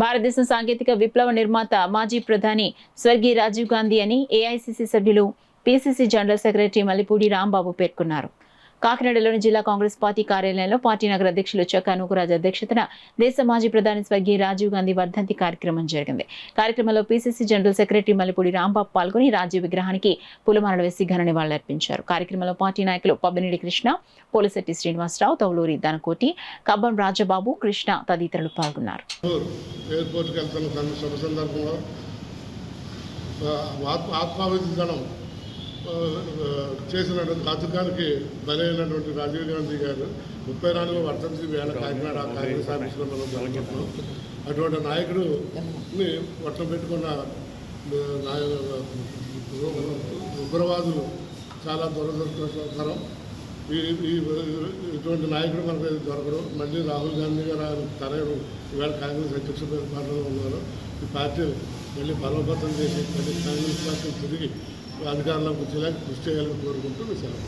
భారతదేశ సాంకేతిక విప్లవ నిర్మాత మాజీ ప్రధాని స్వర్గీయ రాజీవ్ గాంధీ అని ఏఐసీసీ సభ్యులు PCC general secretary Mallipudi Rambabu పేర్కొన్నారు. కాకినాడలోని జిల్లా కాంగ్రెస్ పార్టీ కార్యాలయంలో పార్టీ నగర అధ్యక్షులు చక్కా నూకరాజు అధ్యక్షతన దేశ మాజీ ప్రధాని స్వర్గీయ రాజీవ్ గాంధీ వర్ధంతి కార్యక్రమం జరిగింది. కార్యక్రమంలో PCC general secretary Mallipudi Rambabu పాల్గొని రాజీవ్ విగ్రహానికి పూలమాలలు వేసి ఘన నివాళులర్పించారు. కార్యక్రమంలో పార్టీ నాయకులు పబ్బినేడి కృష్ణ, పోలిశెట్టి శ్రీనివాసరావు, తౌలూరి దనకోటి, కబ్బం రాజబాబు, కృష్ణ తదితరులు పాల్గొన్నారు. చేసినటువంటి పథకానికి బలైనటువంటి రాజీవ్ గాంధీ గారు 34వ వర్ధంతి వేళ కాకినాడ కాంగ్రెస్ ఆఫీసులో మనం జరుగుతున్నాం. అటువంటి నాయకుడిని పట్టం పెట్టుకున్న ఉగ్రవాదులు చాలా దురదృష్టకరం. ఇటువంటి నాయకుడు మనకు దొరకరు. మళ్ళీ రాహుల్ గాంధీ గారు తనయుడు ఈవేళ కాంగ్రెస్ అధ్యక్ష పార్టీలో ఉన్నారు. ఈ పార్టీ మళ్ళీ బలోపేతం చేసి మళ్ళీ కాంగ్రెస్ పార్టీ తిరిగి అధికారంలోకి వచ్చేలాగా కృషి చేయాలని కోరుకుంటూ విశాలం.